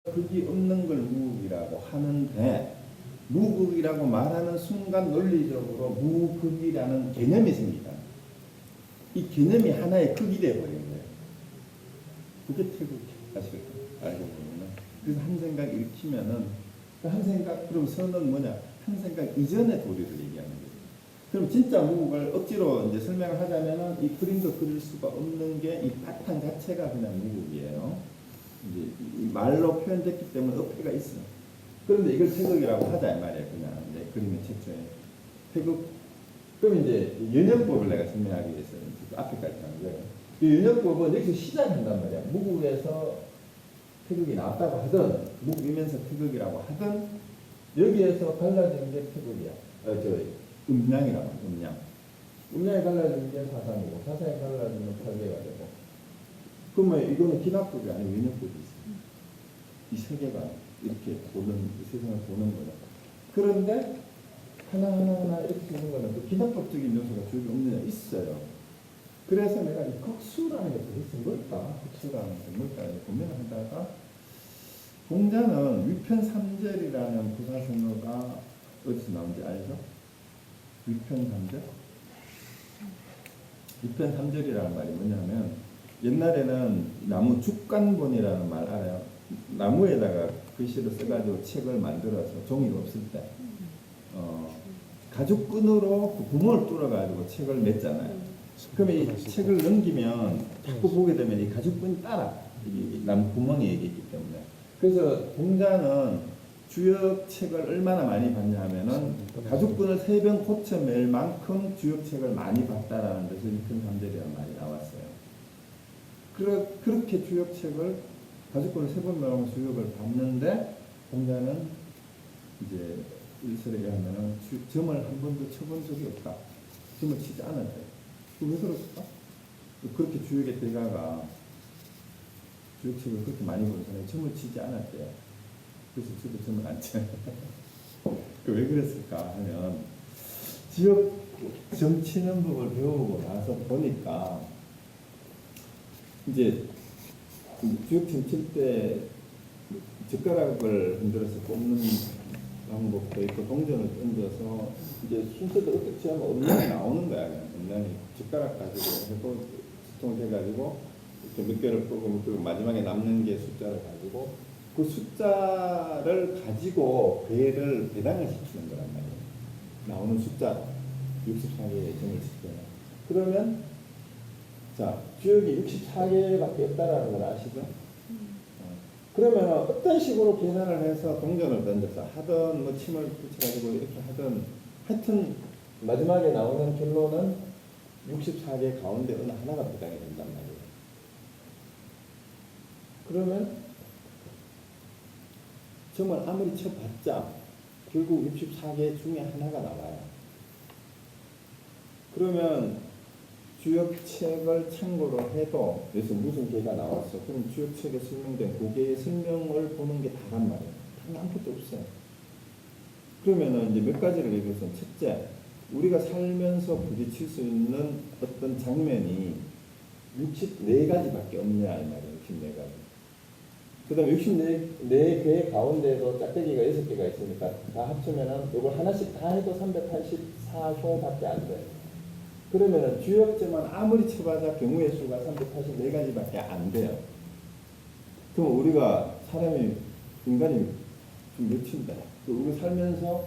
극이 없는 걸 무극이라고 하는데, 무극이라고 말하는 순간 논리적으로 무극이라는 개념이 생기다. 이 개념이 하나의 극이 되어버린 거예요. 그게 태극 아시겠죠? 알고 보면. 그래서 한 생각 일으키면은 그 한 생각, 그럼 선은 뭐냐? 한 생각 이전의 도리를 얘기하는 거예요. 그럼 진짜 무극을 억지로 이제 설명을 하자면은 이 그림도 그릴 수가 없는 게 이 바탕 자체가 그냥 무극이에요. 이제 이 말로 표현됐기 때문에 어폐가 있어요. 그런데 이걸 태극이라고 하자 이 말이에요. 그냥 이제 그림의 최초에 태극. 그럼 이제 연역법을 내가 설명하기 위해서 그 앞에까지 한 거예요. 이 연역법은 여기서 시작한단 말이야. 무국에서 태극이 나왔다고 하든 무국이면서 태극이라고 하든 여기에서 갈라지는 게 태극이야. 음양이라고 합니다. 음양. 음양이 갈라지는 게 사상이고 사상이 갈라지는 탈계가 되고. 그러면 이거는 기납법이 아니고 연역법이 있어요. 이 세계가 이렇게 보는, 이 세상을 보는 거다. 그런데 하나하나 이렇게 보는 거는 그 기납법적인 요소가 주역이 없느냐? 있어요. 그래서 내가 이 극수라는 게 도대체 뭘까? 극수라는 게 뭘까? 고민을 하다가 공자는 위편삼절이라는 부사성어가 어디서 나온지 알죠? 위편삼절? 위편삼절이라는 말이 뭐냐면 옛날에는 나무 죽간본이라는 말 알아요? 나무에다가 글씨를 써가지고 책을 만들어서 종이가 없을 때 가죽끈으로 그 구멍을 뚫어가지고 책을 맺잖아요. 그러면 이 책을 넘기면 자꾸 보게 되면 이 가죽끈이 따라 이 나무 구멍에 있기 때문에. 그래서 공자는 주역책을 얼마나 많이 봤냐 하면은 가죽끈을 3번 고쳐 맬 만큼 주역책을 많이 봤다라는 데서 위편삼절이라는 말이 나왔어요. 그렇게 주역책을 가죽끈을 3번 매라고 주역을 봤는데 공자는 이제 일설에 의하면은 점을 한 번도 쳐본 적이 없다. 점을 치지 않았대. 왜 그럴까? 그렇게 주역의 대가가 주역책을 그렇게 많이 본 사람이 점을 치지 않았대요. 그래서 저도 점을 안 쳐요. 왜 그랬을까 하면 지역 점 치는 법을 배우고 나서 보니까 이제 주역점 칠 때 젓가락을 흔들어서 꼽는 방법도 있고 동전을 던져서 이제 순서도 어떻게 하면 음량이 나오는 거야. 음량이 젓가락 가지고 해도 수통해가지고 몇 개를 끄고 마지막에 남는 게 숫자를 가지고 그 숫자를 가지고 배당을 시키는 거란 말이에요. 나오는 숫자 64개의 점을 칠 때는. 그러면 자, 주역이 64개밖에 없다라는 걸 아시죠? 그러면 어떤 식으로 계산을 해서 동전을 던져서 하든 뭐 침을 붙여가지고 이렇게 하든 하여튼 마지막에 나오는 결론은 64개 가운데 어느 하나가 배당이 된단 말이에요. 그러면 점을 아무리 쳐봤자 결국 64개 중에 하나가 나와요. 그러면 주역책을 참고로 해도 여기서 무슨 개가 나왔어. 그럼 주역책에 설명된 그 개의 설명을 보는 게 다란 말이에요. 단 아무것도 없어요. 그러면은 이제 몇 가지를 얘기해서 첫째, 우리가 살면서 부딪힐 수 있는 어떤 장면이 64가지밖에 없냐 이 말이에요. 64가지. 그 다음에 64개 가운데에도 짝대기가 6개가 있으니까 다 합치면은 이걸 하나씩 다 해도 384효밖에 안 돼요. 그러면은 주역점은 아무리 쳐봐야 경우의 수가 384가지밖에 안 돼요. 그럼 우리가 인간이 좀 몇인데 우리 살면서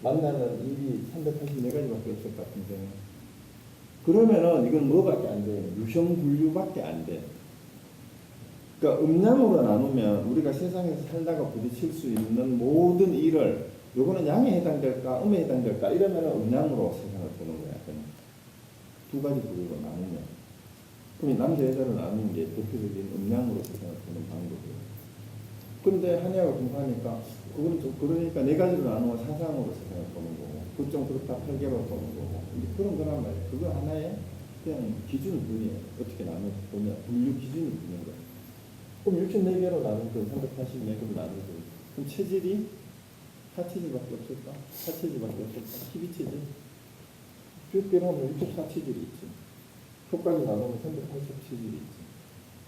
만나는 일이 384가지밖에 없을 것 같은데 그러면은 이건 뭐밖에 안 돼요? 유형분류밖에 안 돼. 그러니까 음양으로 나누면 우리가 세상에서 살다가 부딪힐 수 있는 모든 일을 요거는 양에 해당될까 음에 해당될까 이러면은 음양으로 세상을 보는 거야. 두 가지 부류로 나누면 그럼 남자 여자로 나누는 게 대표적인 음양으로 세상을 보는 방법이에요. 그런데 한의학을 공부하니까 그거는 좀 그러니까 4가지로 나누면 사상으로 세상을 보는 거고 그건 좀 그렇다 8개로 보는 거고 이제 그런 거란 말이에요. 그거 하나의 그냥 기준을 뿐이에요. 어떻게 보냐 분류 기준을 보는 거예요. 그럼 64개로 나누든 384개로 나누든 그럼 체질이 사체질밖에 없을까? 사체질밖에 없을까? 12체질? 주역계로 하면 64체질이 있지. 효과를 나누면 380체질이 있지.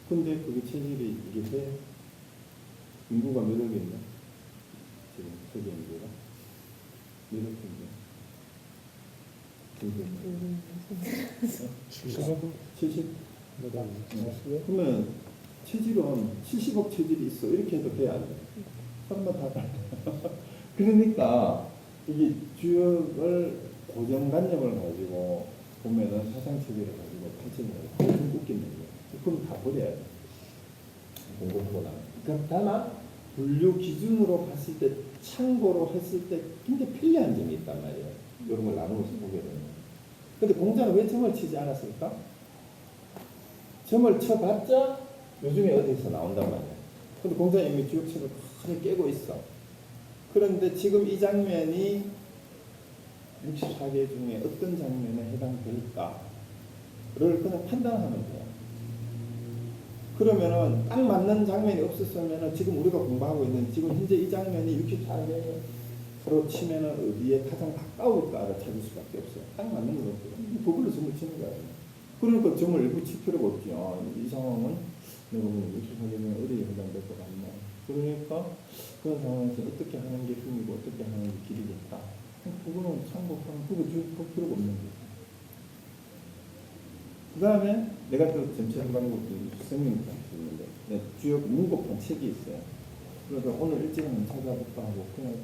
근데 그게 체질이 이게 돼? 인구가 몇 억인데? 지금 세계 인구가? 몇 억인데? 지금 70? 그러면 체질은 70억 체질이 있어. 이렇게 해도 돼야 안 돼. 사람마다 다 달라. 그러니까 이게 주역을 고정관념을 가지고 보면은 사상체계를 가지고 판치는 거예요. 좀 웃기는 거예요. 그럼 다 버려야 돼. 공부하고 나면. 그러니까 다만 분류 기준으로 봤을 때 참고로 했을 때 굉장히 편리한 점이 있단 말이에요. 이런 걸 나누어서 보게 되면. 근데 공자는 왜 점을 치지 않았을까? 점을 쳐봤자 요즘에 어디서 나온단 말이에요. 근데 공자는 이미 주역책을 크게 깨고 있어. 그런데 지금 이 장면이 64개 중에 어떤 장면에 해당될까를 그냥 판단하면 돼요. 그러면은 딱 맞는 장면이 없었으면은 지금 우리가 공부하고 있는 지금 현재 이 장면이 64개로 치면은 어디에 가장 가까울까를 찾을 수밖에 없어요. 딱 맞는 건 없어요. 그걸로 점을 치는 거예요. 그러니까 점을 일부 칠 필요가 없죠. 이 상황은 내가 보면 64개 중에 어디에 해당될 것 같나. 그러니까 그런 상황에서 어떻게 하는 게 힘이고 어떻게 하는 게 길이겠다. 그거는 참고하면 그거 줄 필요가 없는 거죠. 그 다음에 내가 또 점치는 방법이 생명판 있는데 주역 문고판 책이 있어요. 그래서 오늘 일찍 한번 찾아볼까 하고 그냥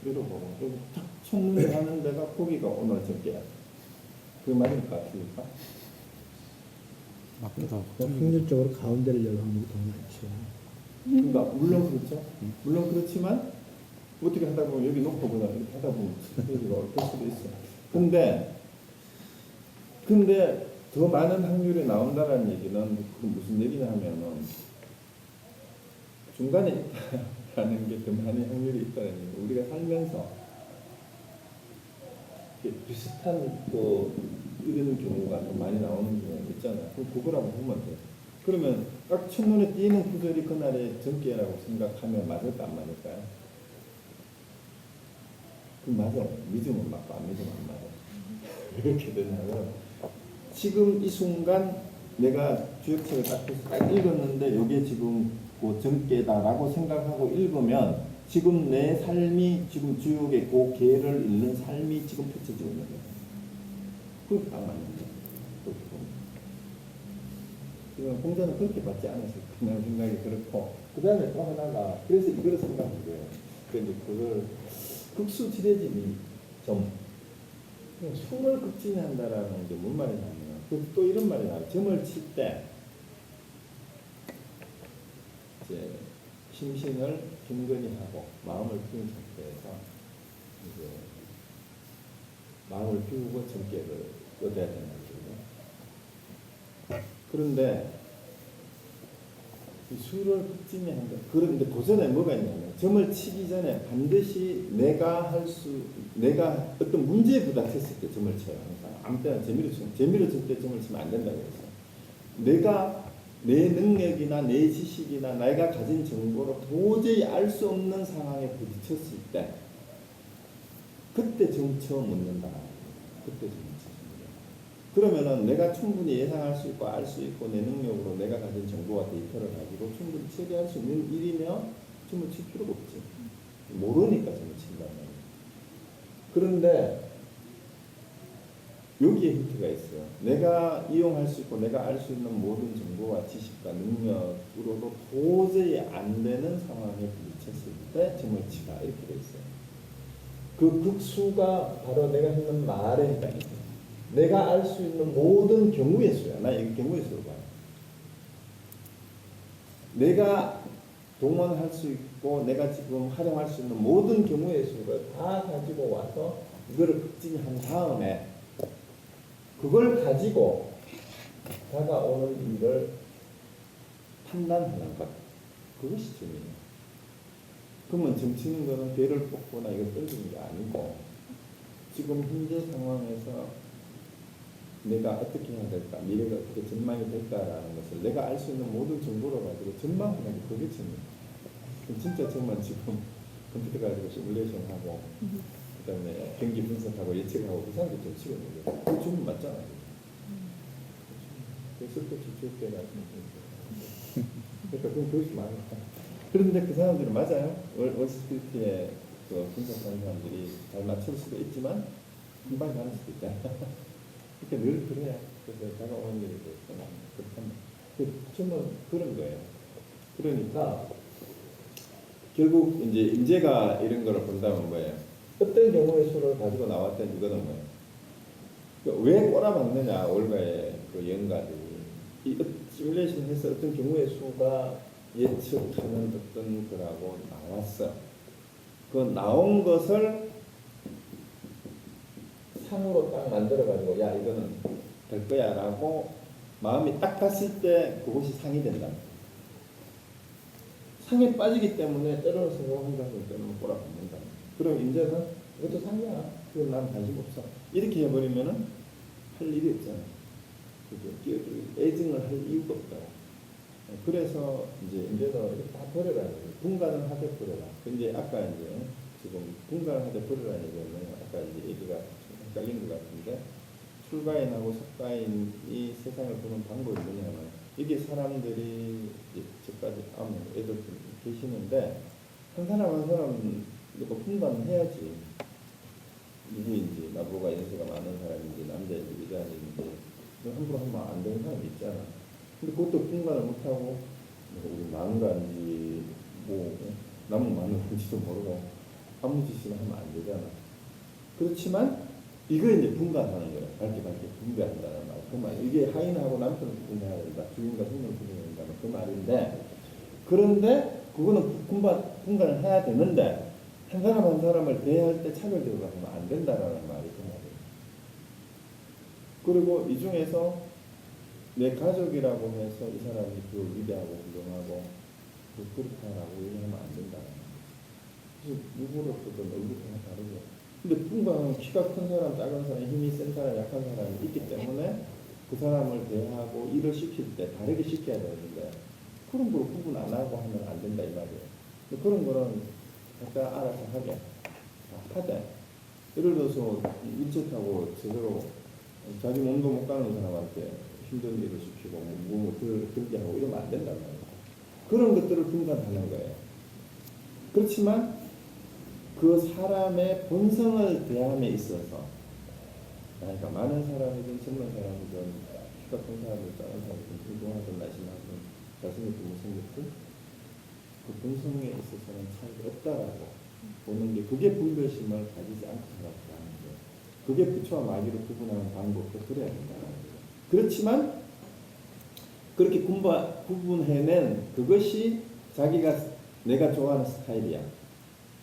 읽어보고 여기 탁 첫눈에 하는 데가 거기가 오늘 점괘야. 그게 맞을 것 같습니까? 맞기도 확률적으로 가운데를 열 확률이 더 많죠. 그러니까 물론 그렇죠. 물론 그렇지만 어떻게 하다 보면 여기 놓고보다 이렇게 하다 보면 여기가 어떨 수도 있어. 근데 더 많은 확률이 나온다는 얘기는 그건 무슨 얘기냐 하면은 중간에 있다라는 게 더 많은 확률이 있다는 얘기. 우리가 살면서 비슷한 또 이런 경우가 더 많이 나오는 경우가 있잖아요. 그럼 그거라고 보면 돼. 그러면 딱 첫눈에 띄는 구절이 그날의 점괘라고 생각하면 맞을까 안 맞을까요? 그럼 맞아요. 믿으면 맞고 안 믿으면 안 맞아요. 왜 이렇게 되냐면 지금 이 순간 내가 주역책을 딱 읽었는데 이게 지금 그 점괘다라고 생각하고 읽으면 지금 내 삶이 지금 주역의 그 계를 읽는 삶이 지금 펼쳐지고 있는 거예요. 그게 딱 맞는 거예요. 공자는 그렇게 받지 않았을까 하는 생각이 그렇고 그 다음에 또 하나가 그래서 이걸 생각한 거예요. 그런데 그걸 극수지레짐이 점 숨을 극진한다라는 게 뭔 말이냐면 또 이런 말이 나와요. 점을 칠 때 이제 심신을 경건히 하고 마음을 비운 상태에서 이제 마음을 비우고 점괘를 얻어야 되는 거거든요. 그런데 이 수를 극진히 한다. 그런데 그 전에 뭐가 있냐면 점을 치기 전에 반드시 내가 어떤 문제에 부닥쳤을 때 점을 쳐요. 항상 아무 때나 재미로 절대 점을 치면 안 된다고 했어요. 내가 내 능력이나 내 지식이나 내가 가진 정보로 도저히 알 수 없는 상황에 부딪혔을 때 그때 점 처음 묻는다. 그때 점 치는 거예요. 그러면은 내가 충분히 예상할 수 있고 알 수 있고 내 능력으로 내가 가진 정보와 데이터를 가지고 충분히 처리할 수 있는 일이면 점을 칠 필요가 없지. 모르니까 점을 친단 말이에요. 그런데 여기에 힌트가 있어요. 내가 이용할 수 있고 내가 알 수 있는 모든 정보와 지식과 능력으로도 도저히 안 되는 상황에 부딪혔을 때 점을 치라 이렇게 돼 있어요. 그 극수가 바로 내가 했는 말에 해당이 돼요. 내가 알 수 있는 모든 경우의 수야. 나 여기 경우의 수로 봐요. 내가 동원할 수 있고 내가 지금 활용할 수 있는 모든 경우의 수를 다 가지고 와서 이거를 극진히 한 다음에 그걸 가지고 다가오는 일을 판단하는 것. 그것이 점이에요. 그러면 점 치는 거는 배를 뽑거나 이걸 떨리는 게 아니고 지금 현재 상황에서 내가 어떻게 해야 될까, 미래가 어떻게 전망이 될까라는 것을 내가 알 수 있는 모든 정보를 가지고 전망하는 게 그게 점이에요. 진짜 정말 지금 컴퓨터 가지고 시뮬레이션하고 그 다음에 경기 분석하고 예측하고 그 사람들이 좀 치고 있는 거예요. 그 점은 맞잖아요. 그래서 또 지출 때가 그러니까 그건 그것이 많으니까 그런데 그 사람들은 맞아요. 월스트리트에 그 분석하는 사람들이 잘 맞출 수도 있지만 금방 가는 수도 있다. 그러니까 늘 그래야. 그래서 다가오는 일이 그렇단 말이에요. 처음은 그런 거예요. 그러니까 결국 이제 인재가 이런 거를 본다면 뭐예요? 어떤 경우의 수를 가지고 나왔던 이거는 뭐예요? 그러니까 왜 꼬라박느냐 월가의 그 연가들이 이 시뮬레이션 해서 어떤 경우의 수가 예측하는 어떤 거라고 나왔어. 그 나온 것을 상으로 딱 만들어 가지고 야 이거는 될 거야라고 마음이 딱 갔을 때 그것이 상이 된다. 상에 빠지기 때문에 때로는 성공한다고 때로는 꼬라박는다. 그럼 인제는 이것도 상이야. 그건 난 관심 없어. 이렇게 해버리면은 할 일이 없잖아. 그죠? 애증을 할 이유가 없다고. 그래서 인제는 이렇게 다 버려라. 분간을 하되 버려라. 근데 아까 이제 지금 분간을 하되 버려라는 얘기는 아까 이제 얘기가 좀 헷갈린 것 같은데 출가인하고 석가인이 세상을 보는 방법이 뭐냐면 이게 사람들이 저까지 애들 계시는데 한 사람 한 사람 이거 분간을 해야지. 누구인지 나보고 연세가 많은 사람인지 남자인지 여자인지 함부로 하면 안 되는 사람이 있잖아. 근데 그것도 분간을 못하고 우리 망가인지 뭐 남은 마누라인지도 모르고 아무 짓이나 하면 안 되잖아. 그렇지만 이거 이제 분간하는 거야. 밝게 분배한다는 말. 그 말. 이게 하인하고 남편을 분배해야 된다. 주인과 손님을 분배해야 된다. 그 말인데 그런데 그거는 분간을 해야 되는데 한 사람 한 사람을 대할 때 차별적으로 하면 안 된다라는 말이 그 말이에요. 그리고 이 중에서 내 가족이라고 해서 이 사람이 그걸 위대하고 훌륭하고 그렇다라고 얘기하면 안 된다는 거예요. 그래서 누구로서든 얼굴이 다 다르고 근데 분간은 키가 큰 사람, 작은 사람, 힘이 센 사람, 약한 사람이 있기 때문에 그 사람을 대하고 일을 시킬 때 다르게 시켜야 되는데 그런 걸 구분 안 하고 하면 안 된다 이 말이에요. 그런 거는 각자 알아서 하게 하되 예를 들어서 일체 타고 제대로 자기 몸도 못 가는 사람한테 힘든 일을 시키고 뭐 들게 하고 이러면 안 된단 말이에요. 그런 것들을 분간하는 거예요. 그렇지만 그 사람의 본성을 대함에 있어서 그러니까 많은 사람이든 젊은 사람이든 키가 큰 사람이든 작은 사람이든 훌륭하든 날씬하든 잘생겼든 못생겼든 그 본성에 있어서는 차이가 없다라고 보는 게 그게 분별심을 가지지 않고 살았다는 거예요. 그게 부처와 마귀로 구분하는 방법도 그래야 된다는 거예요. 그렇지만 그렇게 구분해낸 그것이 자기가 내가 좋아하는 스타일이야.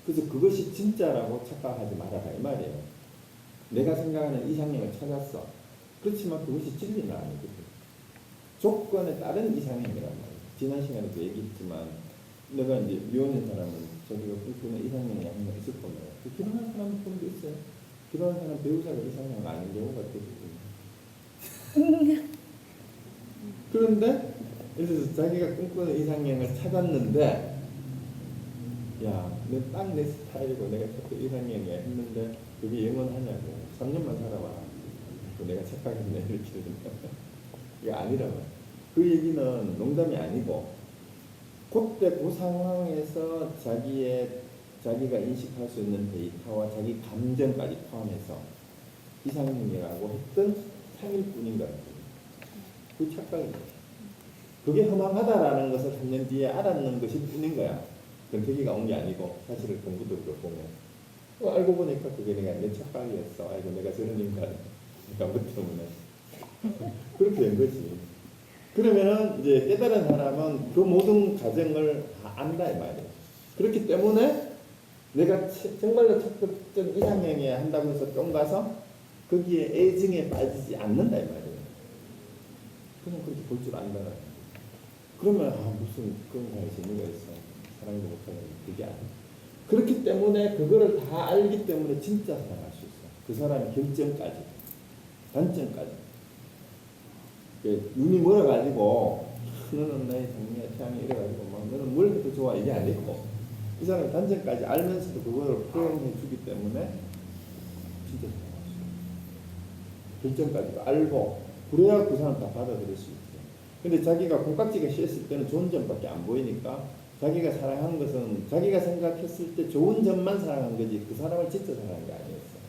그래서 그것이 진짜라고 착각하지 말아라 이 말이에요. 내가 생각하는 이상형을 찾았어. 그렇지만 그것이 진리는 아니거든. 조건에 따른 이상형이란 말이에요. 지난 시간에도 얘기했지만 내가 이제 미혼인 사람은 저기가 꿈꾸는 이상형이 한명 있을 겁니다. 결혼한 사람 보는 게 있어요. 결혼한 사람 배우자가 이상형 아닌 경우가 되거든요. 그런데 그래서 자기가 꿈꾸는 이상형을 찾았는데 야, 내 스타일이고 내가 자꾸 이상형이야 했는데 그게 영원하냐고. 3년만 살아봐. 내가 착각했네 이렇게 되니까 이게 아니라고. 그 얘기는 농담이 아니고 그때 그 상황에서 자기가 인식할 수 있는 데이터와 자기 감정까지 포함해서 이상형이라고 했던 상일 뿐인 거예요. 그 착각인 거예요. 그게 허망하다라는 것을 3년 뒤에 알았는 것일 뿐인 거야. 권태기가 온 게 아니고 사실을 공부도 보면 알고 보니까 그게 내 착각이었어. 아이고 내가 저런 인간 뭐 때문에 그렇게 된 거지. 그러면은 이제 깨달은 사람은 그 모든 과정을 다 안다 이 말이에요. 그렇기 때문에 내가 정말로 찾던 이상형이야 한다고 해서 뿅 가서 거기에 애증에 빠지지 않는다 이 말이에요. 그냥 그렇게 볼 줄 안다는 거예요. 그러면 무슨 그런 사람이 재미가 있어. 사랑도 못하는 그게 아니에요. 그렇기 때문에 그거를 다 알기 때문에 진짜 사랑할 수 있어. 그 사람의 결정까지, 단점까지. 눈이 멀어가지고 너는 나의 장미야 태양이 이래가지고 막 너는 뭘 해도 좋아 이게 아니고 이 사람의 단점까지 알면서도 그거를 표현해 주기 때문에 진짜 사랑할 수 있어. 결정까지도 알고 그래야 그 사람 다 받아들일 수 있어. 근데 자기가 콩깍지가 씌었을 때는 좋은 점밖에 안 보이니까 자기가 사랑한 것은 자기가 생각했을 때 좋은 점만 사랑한 거지 그 사람을 진짜 사랑한 게 아니었어.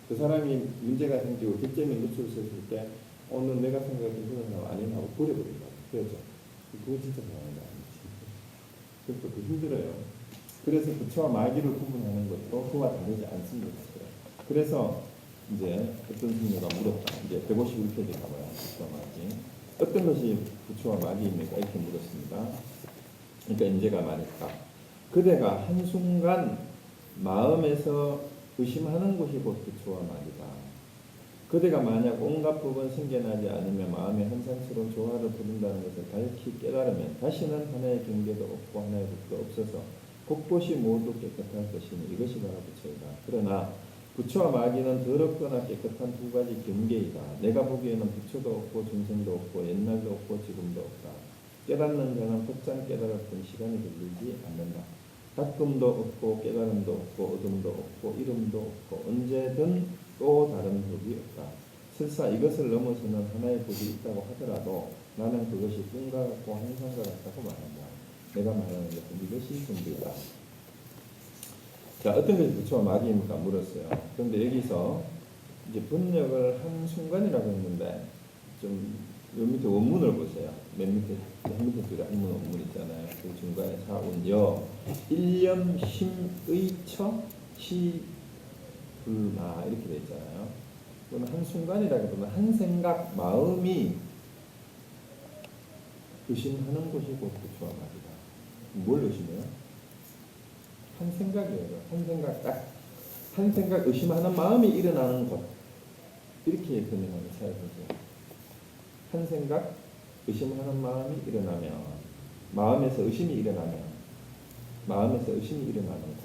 그 사람이 문제가 생기고 뒷점이 노출됐을 때 오늘 내가 생각했던 그런 사람 아닌 하고 버려버린다. 그렇죠? 그거 진짜 사랑한 게 아니지. 그것도 그 힘들어요. 그래서 부처와 마귀를 구분하는 것도 그와 다르지 않습니다. 그래서 이제 어떤 승려가 물었다. 이제 151페이지가 뭐야? 부처와 마귀. 어떤 것이 부처와 마귀입니까? 이렇게 물었습니다. 그러니까 인재가 말했다. 그대가 한순간 마음에서 의심하는 것이 곧 부처와 마귀다. 그대가 만약 온갖 법은 생겨나지 않으면 마음의 현상스러운 조화를 부른다는 것을 밝히 깨달으면 다시는 하나의 경계도 없고 하나의 법도 없어서 곳곳이 모두 깨끗할 것이니 이것이 바로 부처이다. 그러나 부처와 마귀는 더럽거나 깨끗한 두 가지 경계이다. 내가 보기에는 부처도 없고 중생도 없고 옛날도 없고 지금도 없다. 깨닫는 자는 곧장 깨달을 뿐 시간이 걸리지 않는다. 닦음도 없고 깨달음도 없고 얻음도 없고 이름도 없고 언제든 또 다른 법이 없다. 설사 이것을 넘어서는 하나의 법이 있다고 하더라도 나는 그것이 꿈과 같고 환상과 같다고 말한다. 내가 말하는 것은 이것이 전부이다. 자, 어떤 것이 부처와 마귀입니까? 물었어요. 그런데 여기서 이제 번역을 한 순간이라고 했는데 좀 요 밑에 원문을 보세요. 맨 밑에 줄에 한문 원문 있잖아요. 그 중간에 사운여 일념 심의처 시불마 이렇게 돼 있잖아요. 그건 한 순간이라기보다는 한 생각 마음이 의심하는 것이 곧 부처와 마귀다. 뭘 의심해요? 한 생각이에요. 한 생각 딱 한 생각 의심하는 마음이 일어나는 것 이렇게 번역하는 사회에서 한 생각 의심하는 마음이 일어나면 마음에서 의심이 일어나면 마음에서 의심이 일어나는 것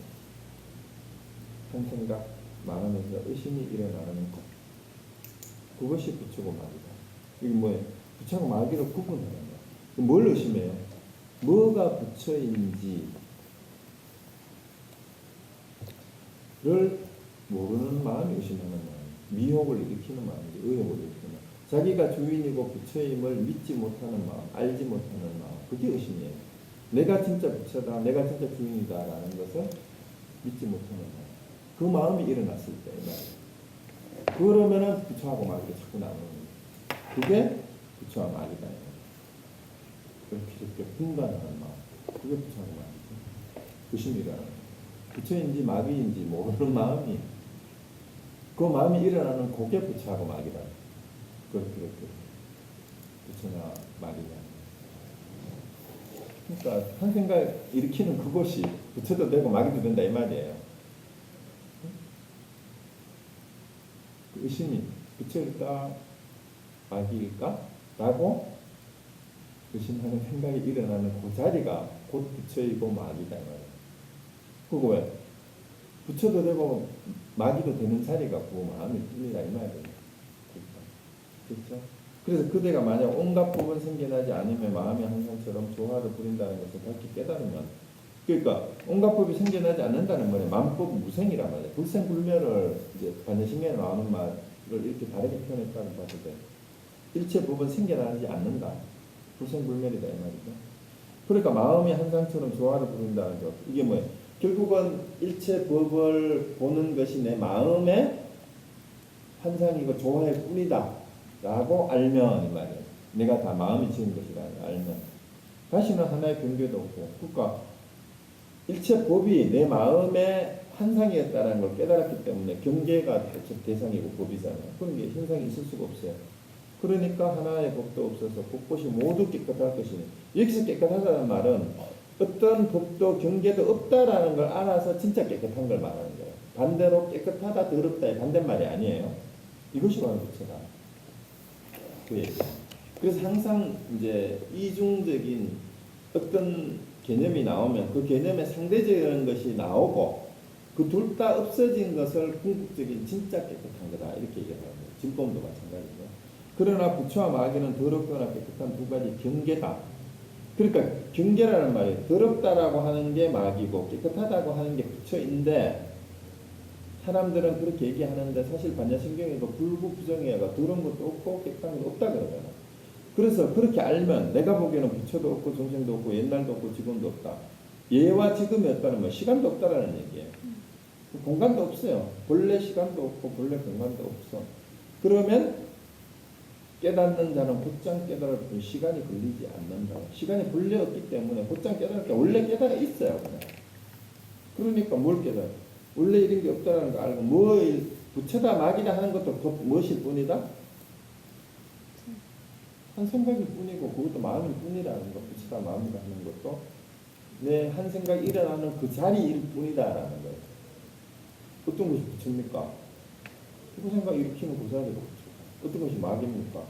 한 생각 마음에서 의심이 일어나는 것 그것이 부처고 마귀다. 이게 뭐예요? 부처하고 마귀를 구분하는 거야. 뭘 의심해요? 뭐가 부처인지 를 모르는 마음이 의심하는 마음, 미혹을 일으키는 마음이지, 의혹을 일으키는 마음. 자기가 주인이고 부처임을 믿지 못하는 마음, 알지 못하는 마음, 그게 의심이에요. 내가 진짜 부처다, 내가 진짜 주인이다라는 것을 믿지 못하는 마음. 그 마음이 일어났을 때, 그러면은 부처하고 마귀가 자꾸 나오는 거예요. 그게 부처와 마귀다. 이렇게 분간하는 마음, 그게 부처하고 마귀죠. 의심이라는 거예요. 부처인지 마귀인지 모르는 마음이 그 마음이 일어나는 그게 부처하고 마귀다. 그렇게 부처나 마귀가. 그러니까 한 생각 일으키는 그것이 부처도 되고 마귀도 된다 이 말이에요. 그 의심이 부처일까 마귀일까? 라고 의심하는 생각이 일어나는 그 자리가 곧 부처이고 마귀다 이 말이에요. 그거 왜? 부처도 되고 마귀도 되는 자리가 그 마음이 틀리다 이 말이에요. 그렇죠? 그래서 그대가 만약 온갖 법은 생겨나지 않으면 마음의 항상처럼 조화를 부린다는 것을 밝히 깨달으면 그러니까 온갖 법이 생겨나지 않는다는 말에 만법 무생이란 말이에요. 불생불멸을 이제 반야신경에 나오는 말을 이렇게 다르게 표현했다고 봐도 돼. 일체 법은 생겨나지 않는다. 불생불멸이다 이 말이죠. 그러니까 마음이 항상처럼 조화를 부린다는 것. 이게 뭐예요? 결국은 일체 법을 보는 것이 내 마음의 환상이고 조화의 뿐이다 라고 알면 이 말이에요. 내가 다 마음이 지은 것이라 알면 다시는 하나의 경계도 없고 그러니까 일체 법이 내 마음의 환상이었다는 걸 깨달았기 때문에 경계가 대상이고 법이잖아요. 그런 게 현상이 있을 수가 없어요. 그러니까 하나의 법도 없어서 곳곳이 모두 깨끗할 것이니 여기서 깨끗하다는 말은 어떤 법도 경계도 없다라는 걸 알아서 진짜 깨끗한 걸 말하는 거예요. 반대로 깨끗하다 더럽다의 반대말이 아니에요. 이것이 바로 부처다. 그 얘기. 그래서 항상 이제 이중적인 어떤 개념이 나오면 그 개념의 상대적인 것이 나오고 그 둘 다 없어진 것을 궁극적인 진짜 깨끗한 거다 이렇게 얘기하는 거예요. 진법도 마찬가지죠. 그러나 부처와 마귀는 더럽거나 깨끗한 두 가지 경계다. 그러니까 경계라는 말이 더럽다라고 하는 게 마귀고 깨끗하다고 하는 게 부처인데 사람들은 그렇게 얘기하는데 사실 반야신경에도 불구부정해가 더러운 것도 없고 깨끗한 것도 없다 그러잖아. 그래서 그렇게 알면 내가 보기에는 부처도 없고众生도 없고 옛날도 없고 지금도 없다. 예와 지금이 없다는 건 시간도 없다라는 얘기예요. 공간도 없어요. 본래 시간도 없고 본래 공간도 없어. 그러면 깨닫는 자는 곧장 깨달을 뿐 시간이 걸리지 않는다. 시간이 본래 없기 때문에 곧장 깨달을 때 원래 깨달아 있어요. 그냥. 그러니까 뭘 깨달아? 원래 이런 게 없다는 거 알고 부처다 막이다 하는 것도 곧 무엇일 뿐이다? 한 생각일 뿐이고 그것도 마음일 뿐이라는 거. 부처다 마음이다 하는 것도 내 한 생각이 일어나는 그 자리일 뿐이다라는 거예요. 어떤 것이 부처입니까? 그 생각 일으키는 그 자리가 부처. 어떤 것이 막입니까?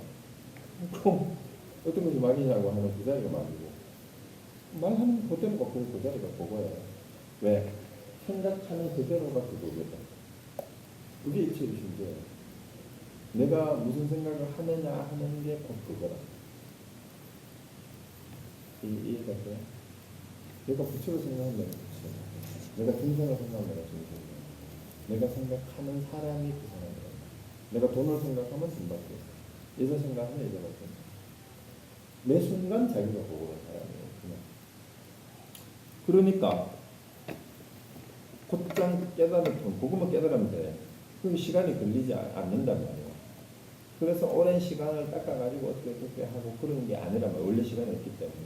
그럼 어떤 것이 막이냐고 하는 그 자리가 막이고 말하는 그대로가 그 자리가 그거예요. 왜? 생각하는 그대로가 그거거든. 그게 일체의 존재예요. 내가 무슨 생각을 하느냐 하는 게 곧 그거라. 이해가 돼요? 내가 부처를 생각하면 내가 부처. 내가 중생을 생각하면 내가 중생이야. 내가 생각하는 사람이 그 사람이야. 내가 돈을 생각하면 돈 받고, 여자 생각하면 여자 받고. 매 순간 자기가 보고 있는 사람이에요. 그냥. 그러니까 곧장 깨달을 뿐, 그것만 깨달으면 돼. 그게 시간이 걸리지 않는단 말이에요. 그래서 오랜 시간을 닦아가지고 어떻게 하고 그런 게 아니란 말이에요. 원래 시간이 없기 때문에.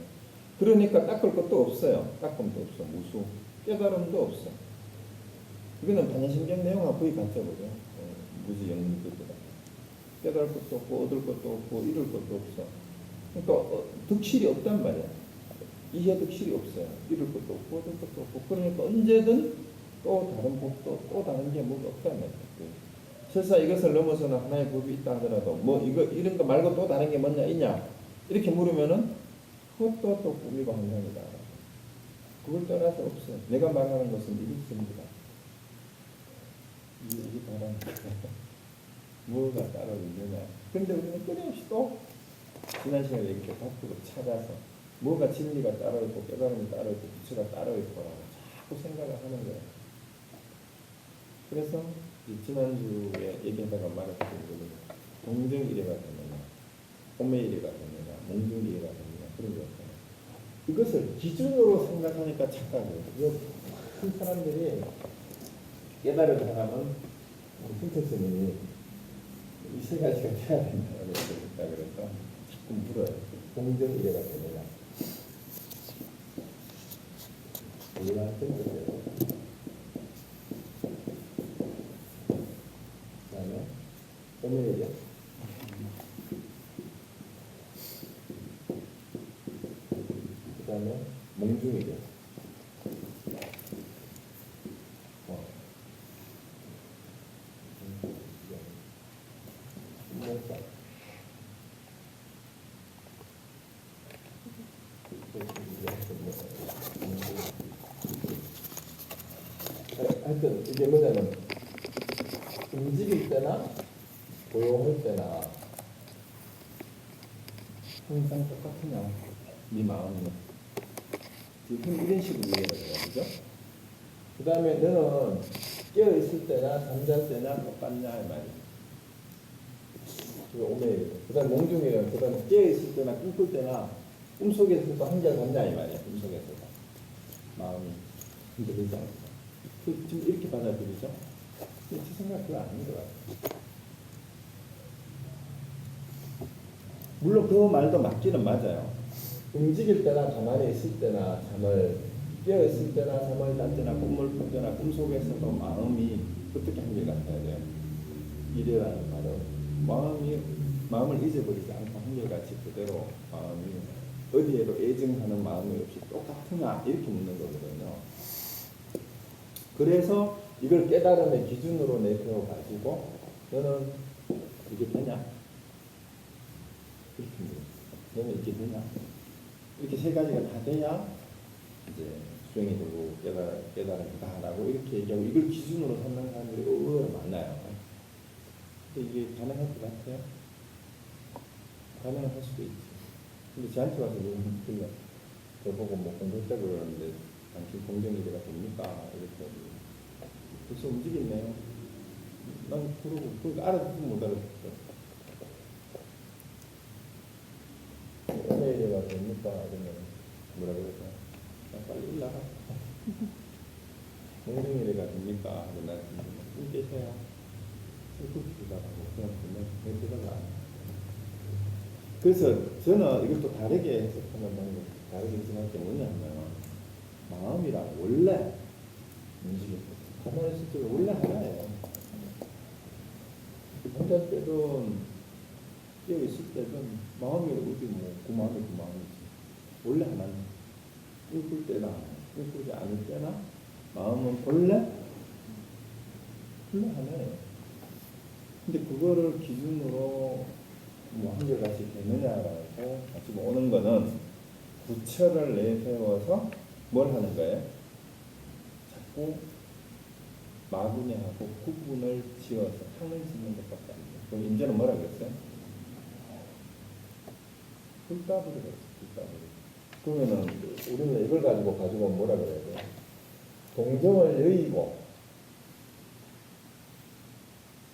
그러니까 닦을 것도 없어요. 닦음도 없어. 무수. 깨달음도 없어. 이거는 반야심경 내용하고 거의 같죠. 그죠? 무지 영리들보다. 깨달을 것도 없고 얻을 것도 없고 이룰 것도 없어. 그러니까 득실이 없단 말이야. 이해 득실이 없어요. 이룰 것도 없고 얻을 것도 없고. 그러니까 언제든 또 다른 법도 또 다른 게 뭐가 없단 말이야. 설사 이것을 넘어서는 하나의 법이 있다 하더라도 뭐 이런 거 말고 또 다른 게 뭐냐 있냐 이렇게 물으면은 그것도 또 꿈이고 환상이다. 그걸 떠나서 없어. 내가 말하는 것은 이게 전부다. 이게 바라는 뭐가 따로 있느냐. 근데 우리는 끊임없이 또 지난 시간에 이렇게 밖으로 찾아서 뭐가 진리가 따로 있고 깨달음이 따로 있고 부처가 따로 있고라고 자꾸 생각을 하는 거예요. 그래서 지난주에 얘기하다가 말했던 거는 동정이래가 되느냐 호매이래가 되느냐 몽중이래가 되느냐 그런 거 있잖아요. 이것을 기준으로 생각하니까 착각이에요. 큰 사람들이 깨달은 사람은 승태 스님이 이 세 가지가 돼야 된다고 그래서 자꾸 물어요. 동정이래가 되느냐 이해가 되는데요. 호매이래 그 다음에 몽중이래 하여튼 이게 뭐냐면 움직일 때나 조용할 때나 항상 똑같으냐 네 마음은 지금 이런 식으로 이해가 돼요. 그죠? 그 다음에 너는 깨어있을 때나 잠잘 때나 똑같냐 이 말이에요. 그 다음에 몽중이에요. 그 다음에 깨어있을 때나 꿈꿀 때나 꿈속에서도 한결같냐 이 말이에요. 꿈속에서도 마음이 흔들리지 않고 지금 이렇게 받아들이죠? 제 생각 그거 아닌 것 같아요. 물론 그 말도 맞기는 맞아요. 움직일 때나 가만히 있을 때나 잠을 깨어있을 때나 잠을 잘 때나 꿈을 꿀 때나 꿈속에서도 마음이 어떻게 한결같아야 돼요. 이래라는 말은 마음을 잊어버리지 않고 한결같이 그대로 마음이 어디에도 애증하는 마음이 없이 똑같으냐 이렇게 묻는 거거든요. 그래서 이걸 깨달음의 기준으로 내세워가지고 너는 이게 되냐? 이렇게 물어요. 너는 이게 되냐? 이렇게 세 가지가 다 돼야 이제 수행이 되고 깨달음이다라고 이렇게 얘기하고 이걸 기준으로 삼는 사람들이 의외로 많아요. 근데 이게 가능할 것 같아요? 가능할 수도 있지. 근데 저한테 와서 누군 저보고 뭐 공부했다고 그러는데 당신 공정이래가 됩니까? 이렇게 벌써 움직이네요. 난 그러고 알아듣고 못 알아듣죠. 오메이가 됩니까? 이러면 뭐라 그럴까? 빨리 일나가. 공중일해가 됩니까? 하고 나 좀 계세요. 슬프기다라고 그냥 보면 대답을 안 해. 그래서 저는 이것도 다르게 해석하는 방법, 다르게 해석할 게 뭐냐면 마음이랑 원래 움직임, 가만히 있을 때 원래 하나예요. 혼자 때든 깨어 있을 때든 마음이 어디 그 마음이 그 마음이지. 원래 하나는 꿈꿀 때나 꿈꾸지 않을 때나 마음은 원래 하나예요. 근데 그거를 기준으로 뭐 한결같이 되느냐라고 가지고 오는 거는 부처를 내세워서 뭘 하는 거예요? 자꾸 마구니하고 구분을 지어서 판을 짓는 것밖에 안 돼요. 그럼 임자는 뭐라 그랬어요? 불가불이 그랬어요. 불가불이. 그러면은 우리는 이걸 가지고 뭐라 그래야 돼요? 동정을 여의고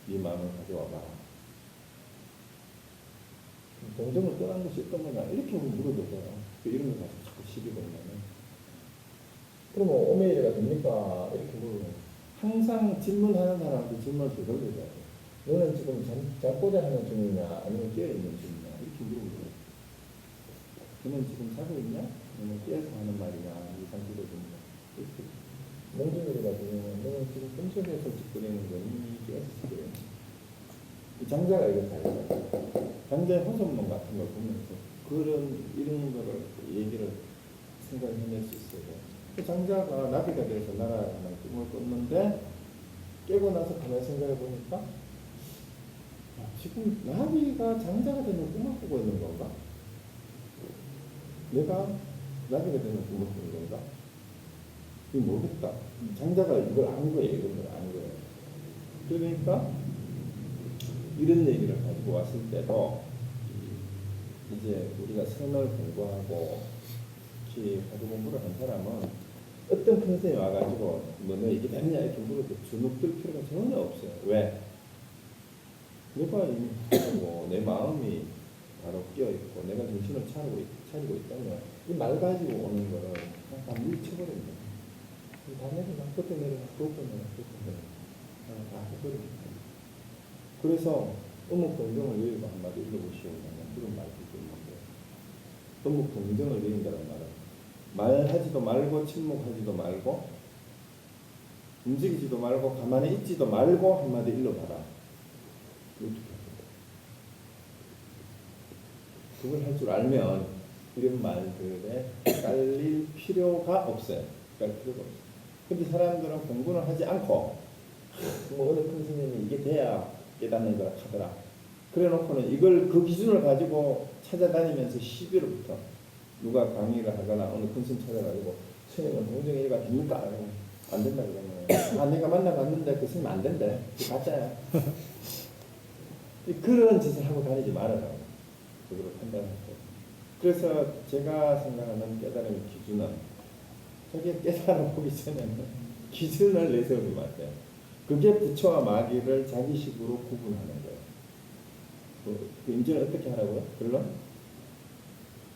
이 마음을 가져와봐. 동정을 떠난 것이 어떤 거냐 이렇게 물어보세요. 이런 거 가지고 자꾸 시비 걸면은 그러면 오메이가 됩니까? 이렇게 물어보면 항상 질문하는 사람한테 질문을 되돌려줘야 돼. 너는 지금 잠꼬대 하는 중이냐 아니면 깨어있는 중이냐 이렇게 물어보세요. 너는 지금 자고 있냐? 너는 깨어서 하는 말이냐 이 상태로 중이냐 이렇게 몽둥이가 되면 너는 지금 꿈속에서 짓거리는 거니 깨어서 짓거리는 거니 장자가 이걸 다 해요. 장자의 호sob문 같은 걸 보면서 그런 이런 거를 얘기를 생각해낼 수 있어요. 그 장자가 나비가 돼서 날아가는 꿈을 꿨는데 깨고 나서 가만히 생각해 보니까 지금 나비가 장자가 되는 꿈을 꾸고 있는 건가? 내가 나비가 되는 꿈을 꾸는 건가? 이거 모르겠다. 장자가 이걸 안 거예요. 이런 걸 안 거예요. 그러니까 이런 얘기를 가지고 왔을 때도 이제 우리가 선을 공부하고 특히 가족 공부를 한 사람은 어떤 큰 선생님이 와가지고 뭐 너 이게 됐냐 이렇게 물어도 주눅들 필요가 전혀 없어요. 왜? 내가 이미 하고 내 마음이 바로 끼어있고 내가 정신을 차리고 있다면 이 말 가지고 오는 거를 그냥 다 물리쳐버립니다. 다 내려놔, 그것도 내려놔, 그것도 내려놔, 그것도 내려놔. 다 해버립니다. 그래서 어묵 동정을 여의고 한마디 읽어보시오면 그런 말들도 있는데 어묵 동정을 여인다는 말은 말하지도 말고 침묵하지도 말고 움직이지도 말고 가만히 있지도 말고 한마디 일러봐라. 그걸 할 줄 알면 이런 말들에 깔릴 필요가 없어요. 깔릴 필요가 없어요. 근데 사람들은 공부를 하지 않고 뭐 어느 큰 스님이 이게 돼야 깨닫는 거라 하더라. 그래 놓고는 이걸 그 기준을 가지고 찾아다니면서 시비로부터 누가 강의를 하거나 어느 큰 스님 찾아가지고 스님은 동정이가 됩니까? 안 된다 그러면 아 내가 만나봤는데 그 스님 안 된대. 그 가짜야. 그런 짓을 하고 다니지 말아라. 그걸 판단하고. 그래서 제가 생각하는 깨달음의 기준은 자기 깨달아 보기 전에는 기준을 내세우는 것 같아요. 그게 부처와 마귀를 자기식으로 구분하는 거예요. 그 임진을 어떻게 하라고요? 결론?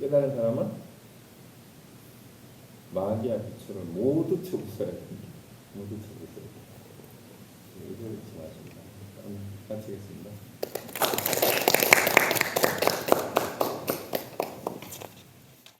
깨달은 사람은 마귀와 부처를 모두 쳐부숴야 됩니다. 모두 쳐부숴야 됩니다. 이걸 잊지 마십니다. 마치겠습니다.